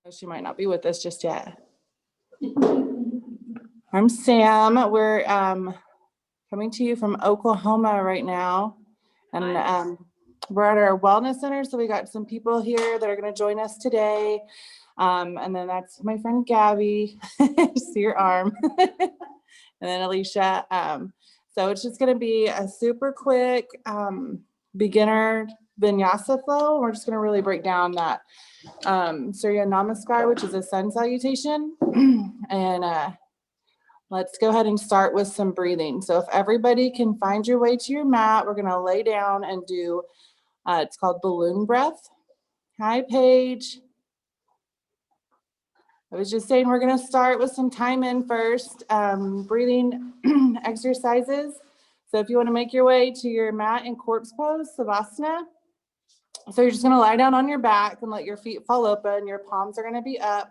She might not be with us just yet. I'm Sam. We're coming to you from Oklahoma right now. And we're at our wellness center. So we got some people here that are going to join us today. And then that's my friend Gabby. See your arm. And then Alicia. So it's just going to be a super quick beginner vinyasa flow. We're just going to really break down that Surya Namaskar, which is a sun salutation. And let's go ahead and start with some breathing. So if everybody can find your way to your mat, we're going to lay down and do, it's called balloon breath. Hi, Paige. I was just saying we're going to start with some time in first, breathing exercises. So if you want to make your way to your mat in corpse pose, Savasana. So you're just going to lie down on your back and let your feet fall open. Your palms are going to be up.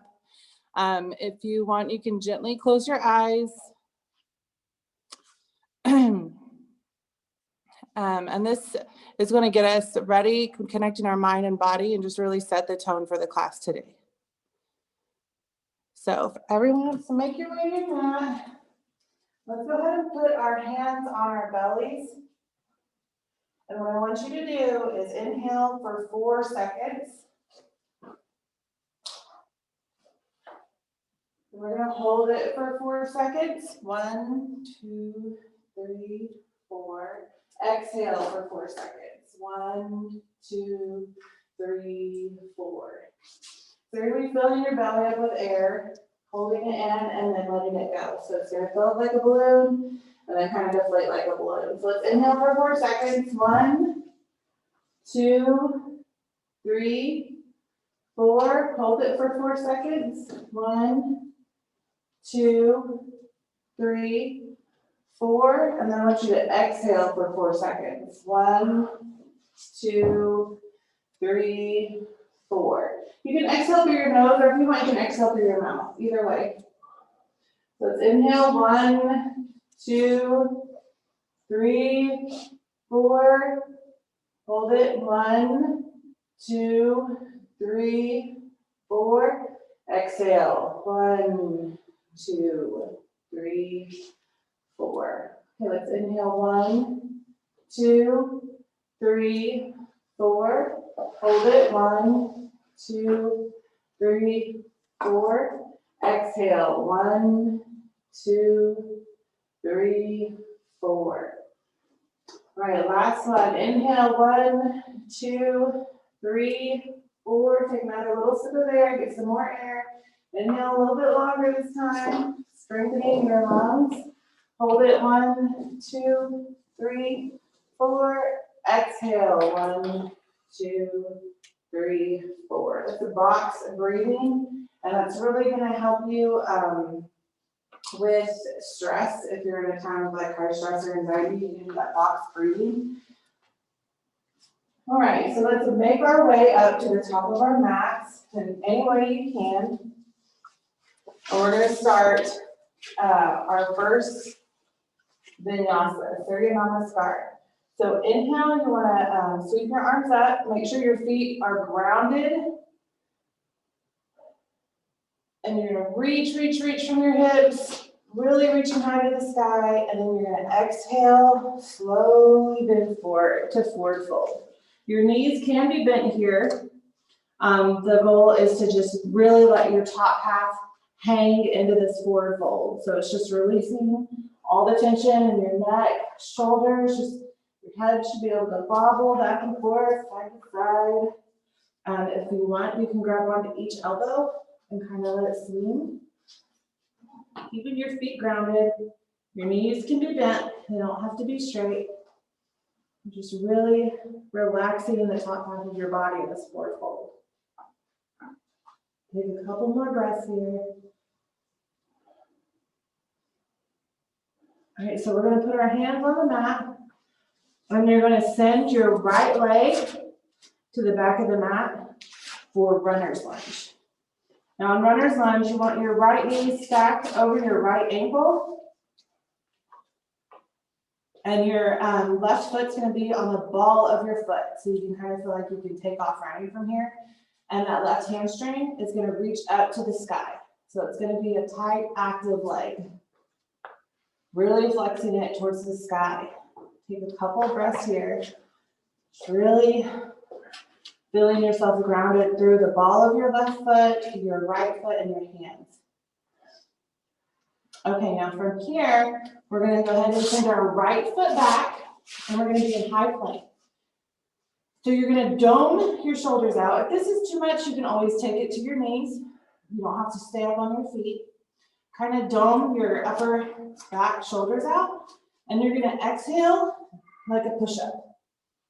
If you want, you can gently close your eyes. And this is going to get us ready, connecting our mind and body, and just really set the tone for the class today. So if everyone wants to make your way to your mat, let's go ahead and put our hands on our bellies. And what I want you to do is inhale for 4 seconds. We're going to hold it for 4 seconds. 1, 2, 3, 4. Exhale for 4 seconds. 1, 2, 3, 4. So you're going to be filling your belly up with air, holding it in, and then letting it go. So it's going to fill up like a balloon, and then kind of deflate like a balloon. So let's inhale for 4 seconds. 1, 2, 3, 4. Hold it for 4 seconds. 1, 2, 3, 4. And then I want you to exhale for 4 seconds. 1, 2, 3, 4. You can exhale through your nose, or if you want, you can exhale through your mouth. Either way. So let's inhale. 1, 2, 3, 4. Hold it. 1, 2, 3, 4. Exhale. 1, 2, 3, 4. Okay, let's inhale. 1, 2, 3, 4. Hold it. 1, 2, 3, 4. Exhale. 1, 2, 3, 4. All right, last one. Inhale. 1, 2, 3, 4. Take another little sip of air. Get some more air. Inhale a little bit longer this time. Strengthening your lungs. Hold it. 1, 2, 3, 4. Exhale. 1, 2, 3, 4. It's a box of breathing, and that's really going to help you with stress. If you're in a time of like high stress or anxiety, you can do that box breathing. All right, so let's make our way up to the top of our mats in any way you can. And we're going to start our first vinyasa, Surya Namaskar. So inhale, you want to sweep your arms up. Make sure your feet are grounded. And you're going to reach from your hips, really reaching high to the sky. And then you're going to exhale, slowly bend forward to forward fold. Your knees can be bent here. The goal is to just really let your top half hang into this forward fold. So it's just releasing all the tension in your neck, shoulders, just your head should be able to bobble back and forth, side to side. If you want, you can grab onto each elbow and kind of let it swing. Keeping your feet grounded. Your knees can be bent. They don't have to be straight. Just really relaxing in the top half of your body in this forward fold. Take a couple more breaths here. All right, so we're going to put our hands on the mat, and you're going to send your right leg to the back of the mat for runner's lunge. Now in runner's lunge, you want your right knee stacked over your right ankle, and your left foot's going to be on the ball of your foot, so you can kind of feel like you can take off running from here. And that left hamstring is gonna reach up to the sky. So it's gonna be a tight, active leg. Really flexing it towards the sky. Take a couple of breaths here. Just really feeling yourself grounded through the ball of your left foot, your right foot, and your hands. Okay, now from here, we're gonna go ahead and send our right foot back, and we're gonna be in high plank. So you're gonna dome your shoulders out. If this is too much, you can always take it to your knees. You don't have to stay up on your feet. Kind of dome your upper back shoulders out, and you're gonna exhale like a push-up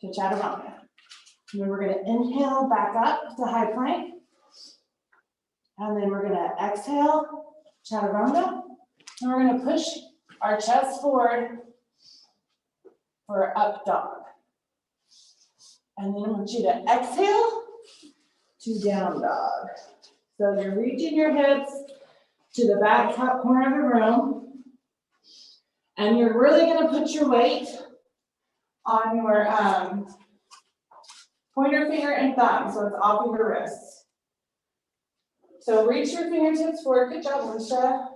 to chaturanga. And then we're gonna inhale back up to high plank. And then we're gonna exhale, chaturanga. And we're gonna push our chest forward for up dog. And then I want you to exhale to down dog. So you're reaching your hips to the back top corner of the room. And you're really gonna put your weight on your pointer finger and thumb, so it's off of your wrists. So reach your fingertips forward, good job, Alicia.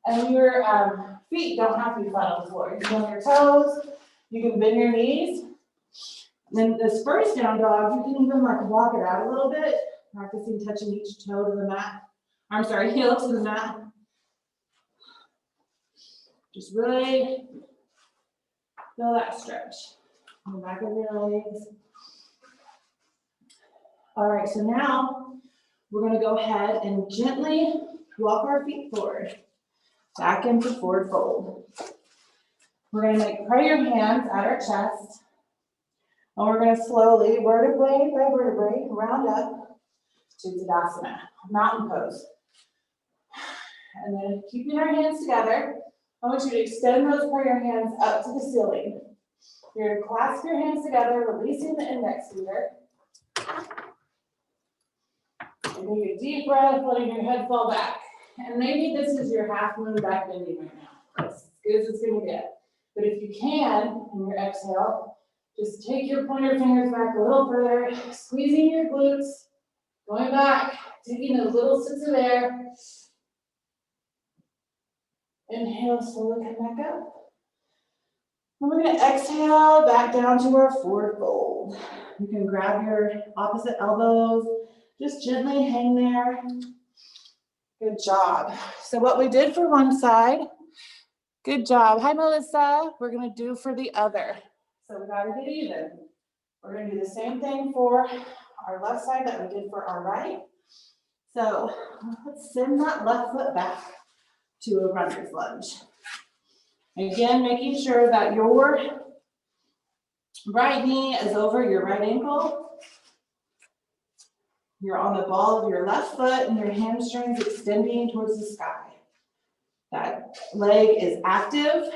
And your feet don't have to be flat on the floor. You can on your toes, you can bend your knees. And then this first down dog, you can even like walk it out a little bit, practicing touching each toe to the mat. I'm sorry, heel to the mat. Just really feel that stretch on the back of your legs. All right, so now we're gonna go ahead and gently walk our feet forward, back into forward fold. We're gonna make prayer hands at our chest, and we're gonna slowly, vertebrae by vertebrae, round up to Tadasana, mountain pose. And then keeping our hands together, I want you to extend those prayer hands up to the ceiling. You're gonna clasp your hands together, releasing the index finger. And take a deep breath, letting your head fall back. And maybe this is your half moon back bending right now. That's as good as it's gonna get. But if you can, in your exhale, just take your pointer fingers back a little further, squeezing your glutes, going back, taking those little sips of air. Inhale, slowly come back up. And we're gonna exhale back down to our forward fold. You can grab your opposite elbows, just gently hang there. Good job. So what we did for one side, good job. Hi, Melissa. We're gonna do for the other. So we gotta get even. We're gonna do the same thing for our left side that we did for our right. So let's send that left foot back to a runner's lunge. Again, making sure that your right knee is over your right ankle. You're on the ball of your left foot and your hamstrings extending towards the sky. That leg is active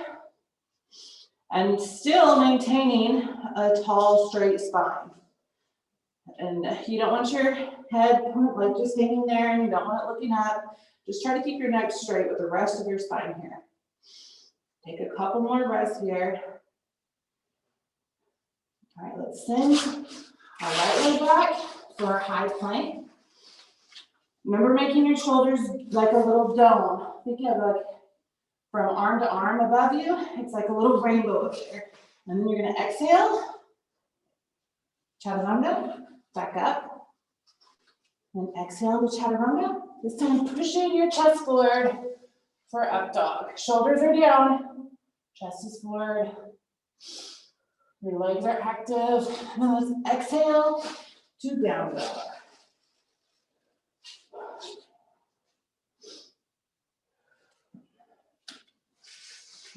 and still maintaining a tall, straight spine. And you don't want your head like just hanging there, and you don't want it looking up. Just try to keep your neck straight with the rest of your spine here. Take a couple more breaths here. All right, let's send our right leg back for our high plank. Remember making your shoulders like a little dome. Think of like from arm to arm above you, it's like a little rainbow up there. And then you're gonna exhale, chaturanga, back up. And exhale to chaturanga. This time pushing your chest forward for up dog. Shoulders are down, chest is forward. Your legs are active. Now let's exhale to down dog.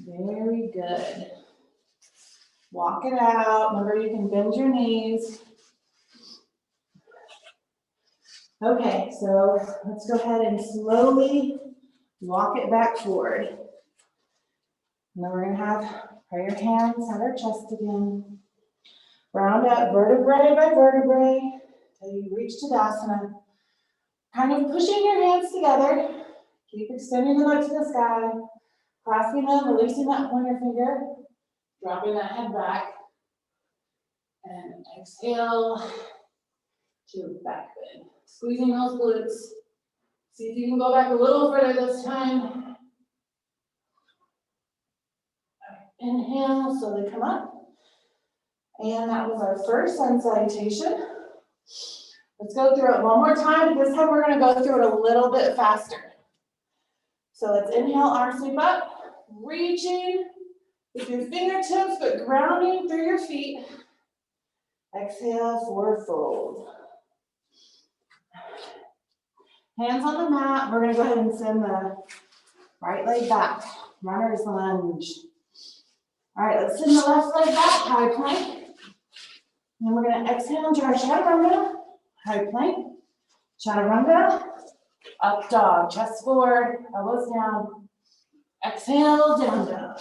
Very good. Walk it out. Remember, you can bend your knees. Okay, so let's go ahead and slowly walk it back forward. And then we're going to have prayer hands at our chest again. Round up vertebrae by vertebrae until you reach Tadasana. Kind of pushing your hands together. Keep extending them up to the sky. Clasping them, releasing that pointer finger. Dropping that head back. And exhale, to back bend. Squeezing those glutes. See if you can go back a little further this time. Inhale, slowly come up. And that was our first sun salutation. Let's go through it one more time. This time we're going to go through it a little bit faster. So let's inhale, arm sweep up, reaching with your fingertips, but grounding through your feet. Exhale, forward fold. Hands on the mat. We're going to go ahead and send the right leg back. Runner's lunge. All right, let's send the left leg back, high plank. And we're going to exhale into our chaturanga, high plank, chaturanga, up dog, chest forward, elbows down. Exhale, down dog.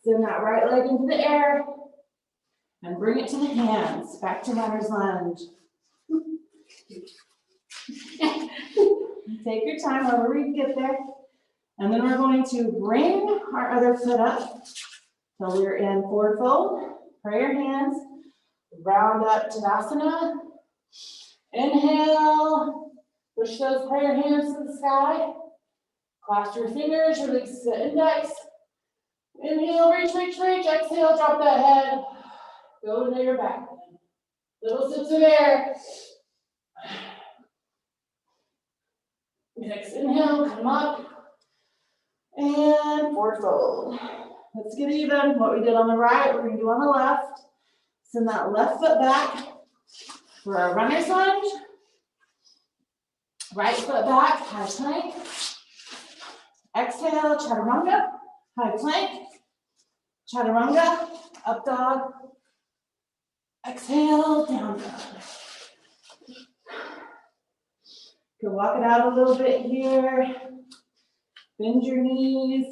Send that right leg into the air and bring it to the hands, back to runner's lunge. Take your time, however you get there. And then we're going to bring our other foot up till we're in forward fold. Pray your hands, round up Tadasana. Inhale, push those prayer hands to the sky. Clasp your fingers, release the index. Inhale, reach, reach, reach. Exhale, drop that head. Go into your back. Little sips of air. Next inhale, come up. And forward fold. Let's get even. What we did on the right, we're going to do on the left. Send that left foot back for our runner's lunge. Right foot back, high plank. Exhale, chaturanga, high plank. Chaturanga, up dog. Exhale, down dog. You can walk it out a little bit here. Bend your knees.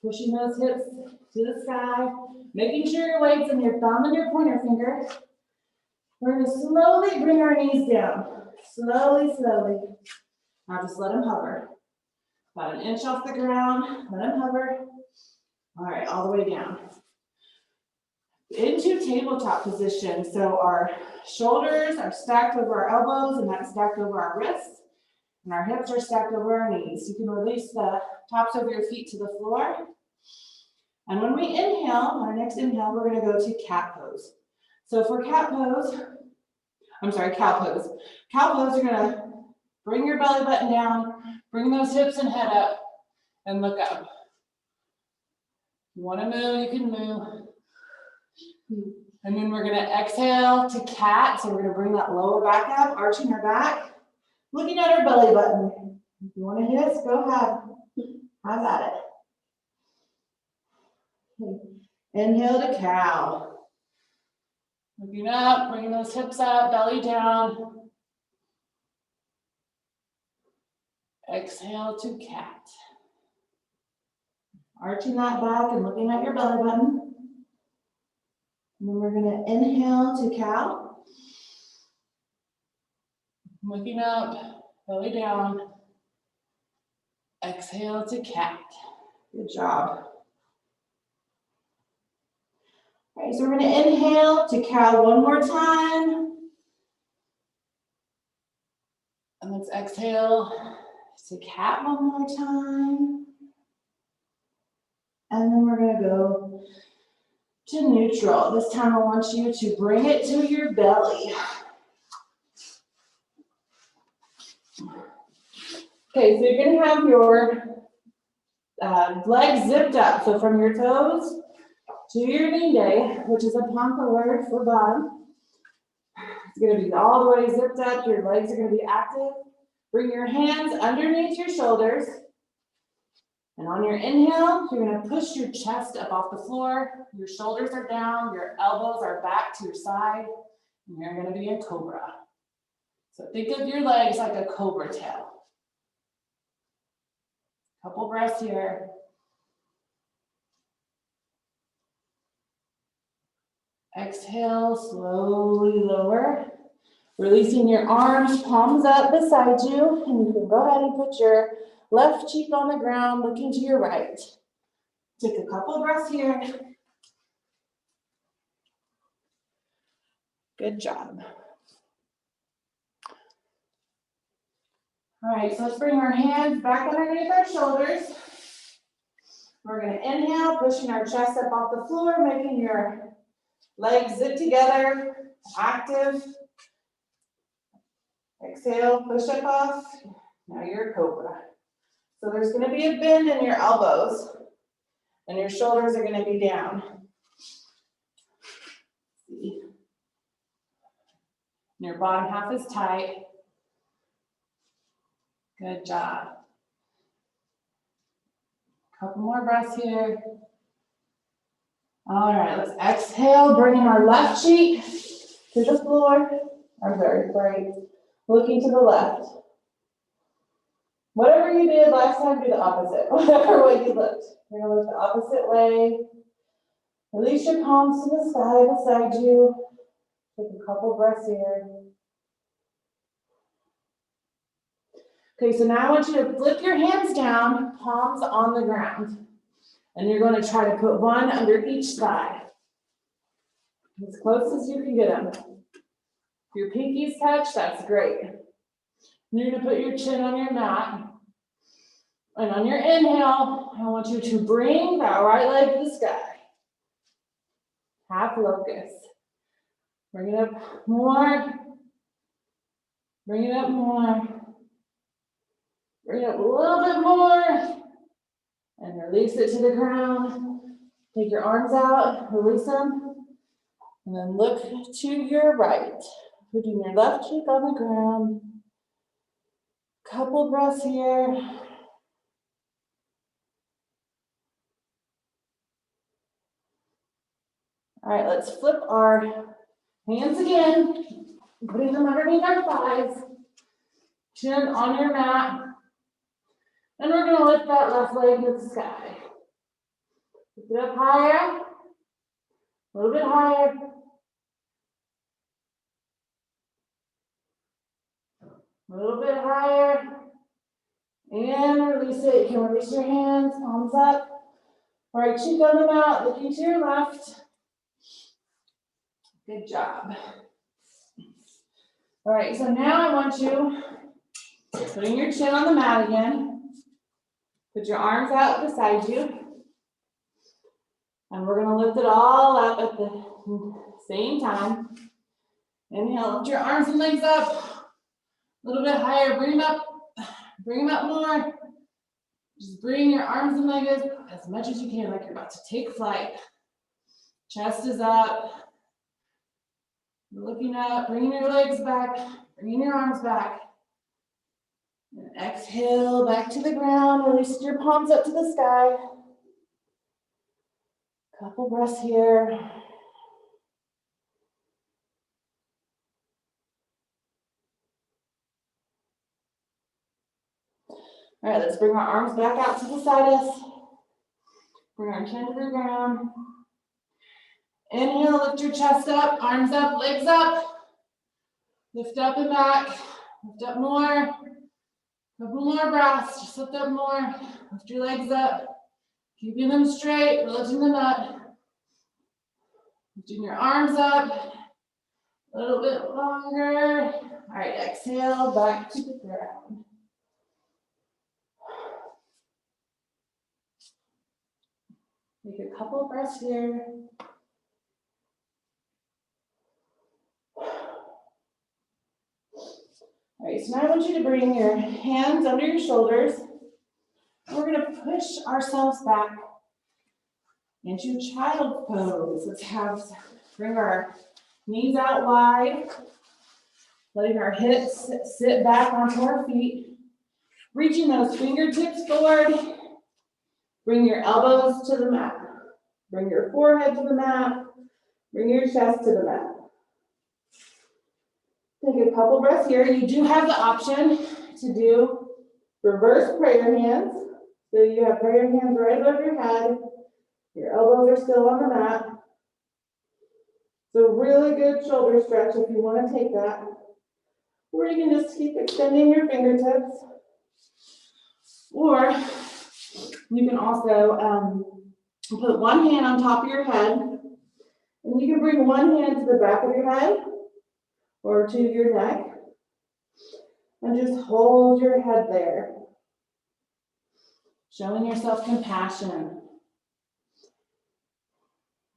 Pushing those hips to the sky. Making sure your weight's in your thumb and your pointer finger. We're going to slowly bring our knees down. Slowly, slowly. Now just let them hover. About an inch off the ground. Let them hover. All right, all the way down. Into tabletop position. So our shoulders are stacked over our elbows and that's stacked over our wrists. And our hips are stacked over our knees. You can release the tops of your feet to the floor. And when we inhale, on our next inhale, we're going to go to cat pose. So for cat pose, cow pose. Cow pose, you're going to bring your belly button down, bring those hips and head up, and look up. You want to move, you can move. And then we're going to exhale to cat. So we're going to bring that lower back up, arching our back, looking at our belly button. If you want to hiss, go ahead. Have at it. Inhale to cow. Looking up, bringing those hips up, belly down. Exhale to cat. Arching that back and looking at your belly button. And then we're going to inhale to cow. Looking up, belly down. Exhale to cat. Good job. All right, so we're going to inhale to cow one more time. And let's exhale to cat one more time. And then we're going to go to neutral. This time I want you to bring it to your belly. Okay, so you're going to have your legs zipped up. So from your toes to your knee day, which is a pampa word for bottom. It's going to be all the way zipped up. Your legs are going to be active. Bring your hands underneath your shoulders. And on your inhale, you're going to push your chest up off the floor. Your shoulders are down. Your elbows are back to your side. And you're going to be a cobra. So think of your legs like a cobra tail. Couple breaths here. Exhale, slowly lower. Releasing your arms, palms up beside you. And you can go ahead and put your left cheek on the ground, looking to your right. Take a couple breaths here. Good job. All right, so let's bring our hands back underneath our shoulders. We're gonna inhale, pushing our chest up off the floor, making your legs zip together, active. Exhale, push up off. Now you're a cobra. So there's gonna be a bend in your elbows and your shoulders are gonna be down. Your bottom half is tight. Good job. Couple more breaths here. All right, let's exhale, bringing our left cheek to the floor. I'm sorry, right. Looking to the left. Whatever you did last time, do the opposite. Whatever way you looked. You're gonna look the opposite way. Release your palms to the sky beside you. Take a couple breaths here. Okay, so now I want you to flip your hands down, palms on the ground. And you're going to try to put one under each thigh. As close as you can get them. If your pinkies touch, that's great. And you're going to put your chin on your mat. And on your inhale, I want you to bring that right leg to the sky. Half locust. Bring it up more. Bring it up more. Bring it up a little bit more. And release it to the ground. Take your arms out, release them. And then look to your right. Putting your left cheek on the ground. Couple breaths here. All right, let's flip our hands again. Putting them underneath our thighs. Chin on your mat. And we're going to lift that left leg to the sky. Lift it up higher. A little bit higher. A little bit higher. And release it. You can release your hands, palms up. All right, cheek on the mat, looking to your left. Good job. All right, so now I want you putting your chin on the mat again. Put your arms out beside you. And we're going to lift it all up at the same time. Inhale, lift your arms and legs up. A little bit higher, bring them up. Bring them up more. Just bring your arms and legs as much as you can, like you're about to take flight. Chest is up. Looking up, bringing your legs back, bringing your arms back. And exhale, back to the ground. Release your palms up to the sky. Couple breaths here. All right, let's bring our arms back out to the side us. Bring our chin to the ground. Inhale, lift your chest up, arms up, legs up. Lift up and back. Lift up more. Couple more breaths. Just lift up more. Lift your legs up. Keeping them straight, lifting them up. Lifting your arms up. A little bit longer. All right, exhale, back to the ground. Take a couple breaths here. All right, so now I want you to bring your hands under your shoulders. And we're going to push ourselves back into child's pose. Let's bring our knees out wide, letting our hips sit back onto our feet, reaching those fingertips forward. Bring your elbows to the mat. Bring your forehead to the mat. Bring your chest to the mat. Take a couple breaths here. You do have the option to do reverse prayer hands. So you have prayer hands right above your head. Your elbows are still on the mat. So really good shoulder stretch if you want to take that. Or you can just keep extending your fingertips. Or you can also put one hand on top of your head. And you can bring one hand to the back of your head or to your neck. And just hold your head there. Showing yourself compassion.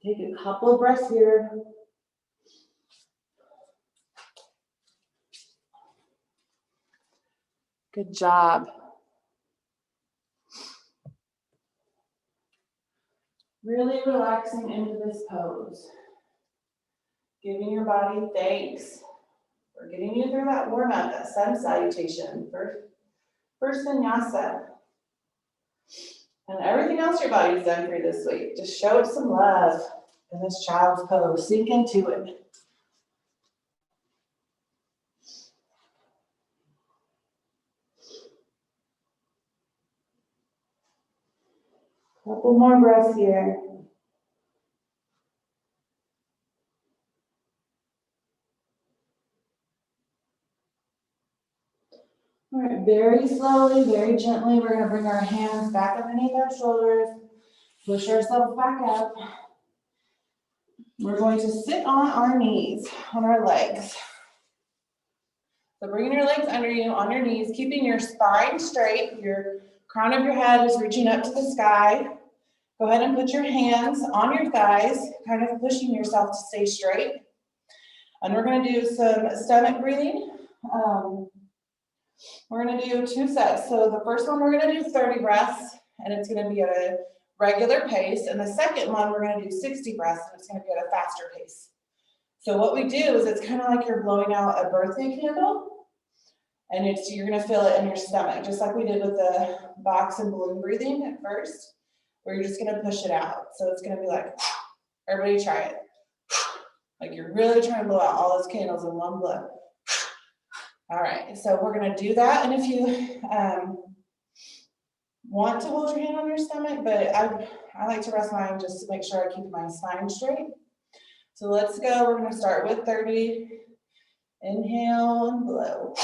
Take a couple of breaths here. Good job. Really relaxing into this pose. Giving your body thanks for getting you through that warm up, that sun salutation, first vinyasa. And everything else your body's done for you this week. Just show it some love in this child's pose. Sink into it. Couple more breaths here. All right, very slowly, very gently, we're gonna bring our hands back underneath our shoulders, push ourselves back up. We're going to sit on our knees, on our legs. So bringing your legs under you, on your knees, keeping your spine straight, your crown of your head is reaching up to the sky. Go ahead and put your hands on your thighs, kind of pushing yourself to stay straight. And we're gonna do some stomach breathing. We're gonna do 2 sets. So the first one, we're gonna do 30 breaths, and it's gonna be at a regular pace. And the second one, we're gonna do 60 breaths, and it's gonna be at a faster pace. So what we do is it's kind of like you're blowing out a birthday candle, and you're gonna feel it in your stomach, just like we did with the box and balloon breathing at first, where you're just gonna push it out. So it's gonna be like, everybody try it. Like you're really trying to blow out all those candles in one blow. All right, so we're gonna do that, and if you want to hold your hand on your stomach, but I like to rest mine just to make sure I keep my spine straight. So let's go, we're gonna start with 30. Inhale and blow.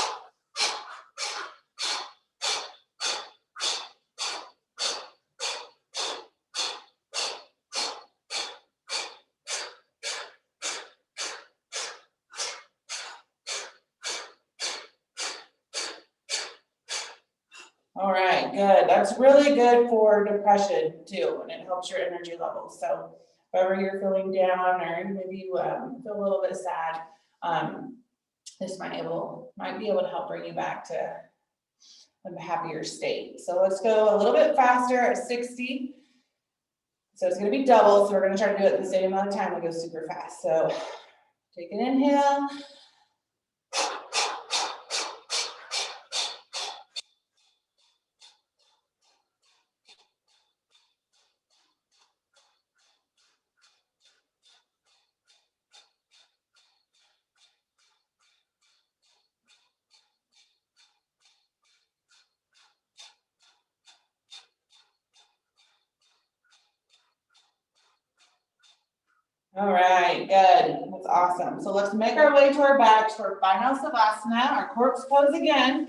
All right, good. That's really good for depression too, and it helps your energy levels. So if ever you're feeling down or maybe you feel a little bit sad, this might be able to help bring you back to a happier state. So let's go a little bit faster at 60. So it's gonna be double, so we're gonna try to do it the same amount of time. We go super fast. So take an inhale. All right, good. That's awesome. So let's make our way to our backs for final savasana, our corpse pose again.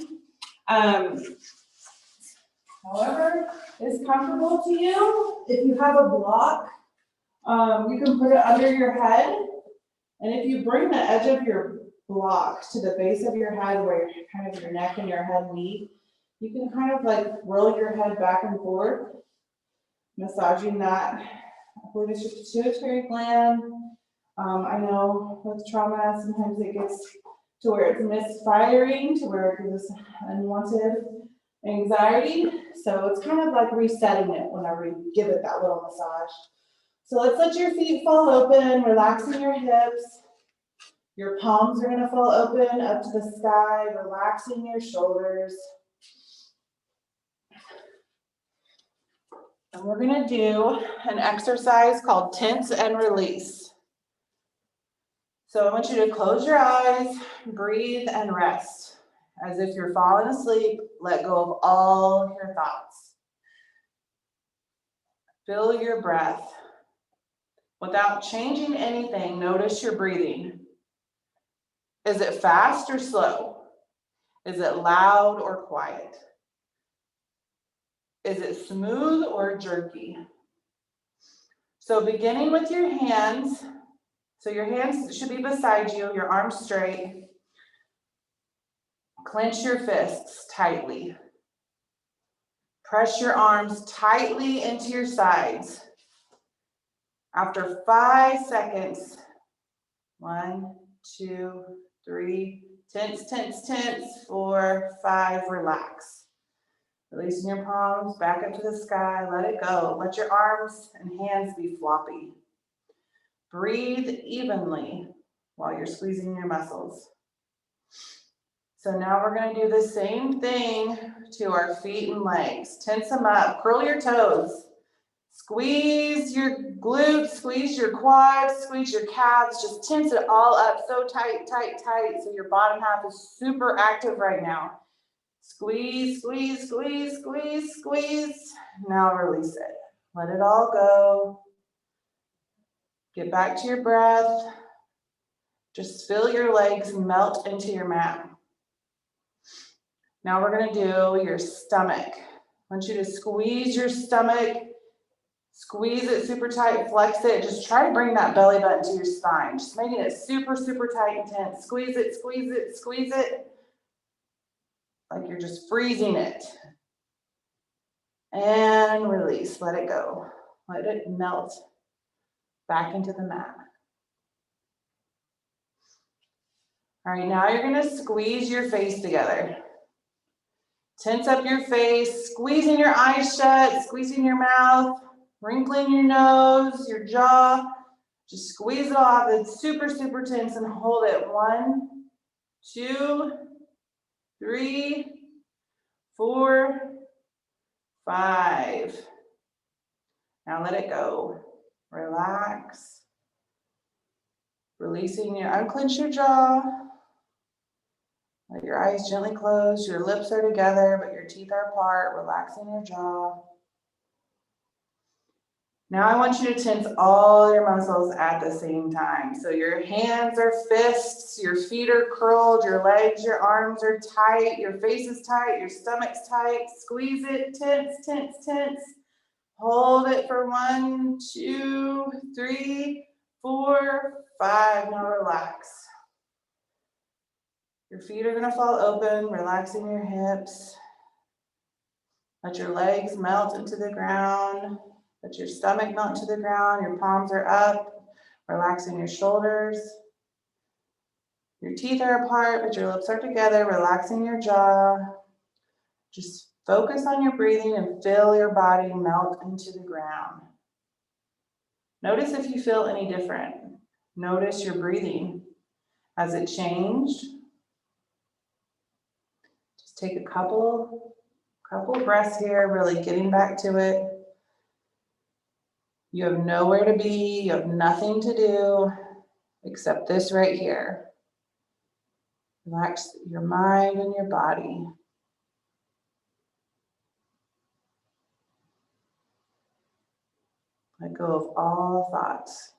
However is comfortable to you. If you have a block, you can put it under your head. And if you bring the edge of your block to the base of your head where kind of your neck and your head meet, you can kind of like roll your head back and forth, massaging that. I believe it's just a pituitary gland. I know with trauma, sometimes it gets to where it's misfiring, to where it gives us unwanted anxiety. So it's kind of like resetting it whenever you give it that little massage. So let's let your feet fall open, relaxing your hips. Your palms are gonna fall open up to the sky, relaxing your shoulders. And we're gonna do an exercise called tense and release. So I want you to close your eyes, breathe and rest. As if you're falling asleep, let go of all your thoughts. Feel your breath. Without changing anything, notice your breathing. Is it fast or slow? Is it loud or quiet? Is it smooth or jerky? So beginning with your hands, So your hands should be beside you, your arms straight. Clench your fists tightly. Press your arms tightly into your sides. After 5 seconds, 1, 2, 3, tense, tense, tense, 4, 5, relax. Releasing your palms back up to the sky, let it go. Let your arms and hands be floppy. Breathe evenly while you're squeezing your muscles. So now we're going to do the same thing to our feet and legs. Tense them up, curl your toes. Squeeze your glutes, squeeze your quads, squeeze your calves. Just tense it all up so tight, tight, tight. So your bottom half is super active right now. Squeeze, squeeze, squeeze, squeeze, squeeze. Now release it. Let it all go. Get back to your breath. Just feel your legs melt into your mat. Now we're going to do your stomach. I want you to squeeze your stomach. Squeeze it super tight, flex it. Just try to bring that belly button to your spine. Just making it super, super tight and tense. Squeeze it, squeeze it, squeeze it. Like you're just freezing it. And release, let it go. Let it melt back into the mat. All right, now you're gonna squeeze your face together. Tense up your face, squeezing your eyes shut, squeezing your mouth, wrinkling your nose, your jaw. Just squeeze it off. It's super, super tense and hold it. 1, 2, 3, 4, 5. Now let it go. Relax. Releasing your, unclench your jaw. Let your eyes gently close. Your lips are together, but your teeth are apart. Relaxing your jaw. Now I want you to tense all your muscles at the same time. So your hands are fists, your feet are curled, your legs, your arms are tight, your face is tight, your stomach's tight. Squeeze it, tense, tense, tense. Hold it for 1, 2, 3, 4, 5. Now relax. Your feet are going to fall open, relaxing your hips. Let your legs melt into the ground. Let your stomach melt into the ground. Your palms are up, relaxing your shoulders. Your teeth are apart, but your lips are together, relaxing your jaw. Just focus on your breathing and feel your body melt into the ground. Notice if you feel any different. Notice your breathing. Has it changed? Just take a couple breaths here, really getting back to it. You have nowhere to be, you have nothing to do except this right here. Relax your mind and your body. Let go of all thoughts.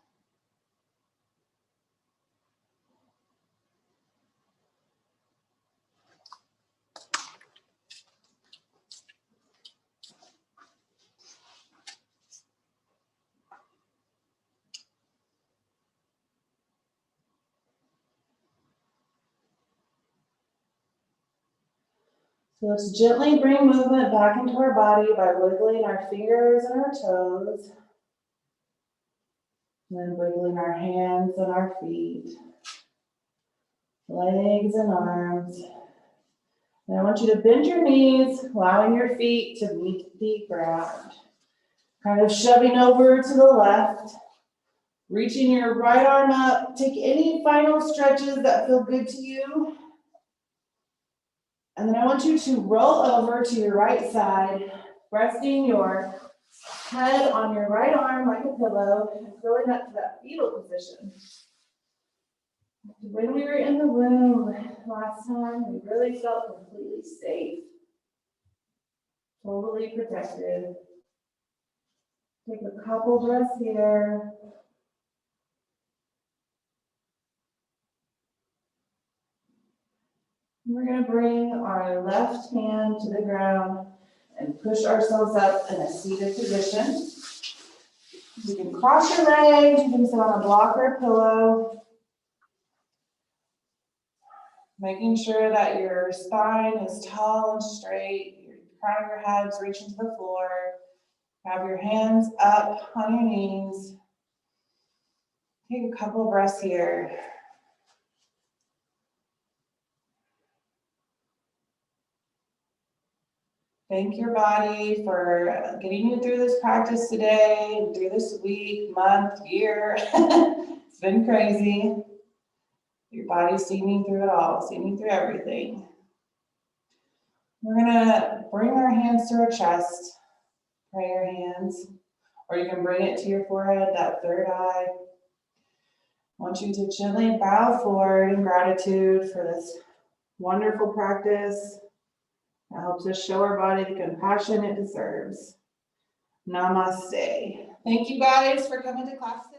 So let's gently bring movement back into our body by wiggling our fingers and our toes. And then wiggling our hands and our feet, legs and arms. And I want you to bend your knees, allowing your feet to meet the ground. Kind of shoving over to the left, reaching your right arm up. Take any final stretches that feel good to you. And then I want you to roll over to your right side, resting your head on your right arm like a pillow and going up to that fetal position. When we were in the womb last time, we really felt completely safe, totally protected. Take a couple breaths here. We're going to bring our left hand to the ground and push ourselves up in a seated position. You can cross your legs, you can sit on a block or a pillow. Making sure that your spine is tall and straight, your crown of your head is reaching to the floor. Have your hands up on your knees. Take a couple of breaths here. Thank your body for getting you through this practice today, through this week, month, year. It's been crazy. Your body's seen you through it all, seen you through everything. We're gonna bring our hands to our chest, prayer hands, or you can bring it to your forehead, that third eye. I want you to gently bow forward in gratitude for this wonderful practice. It helps us show our body the compassion it deserves. Namaste. Thank you guys for coming to class today.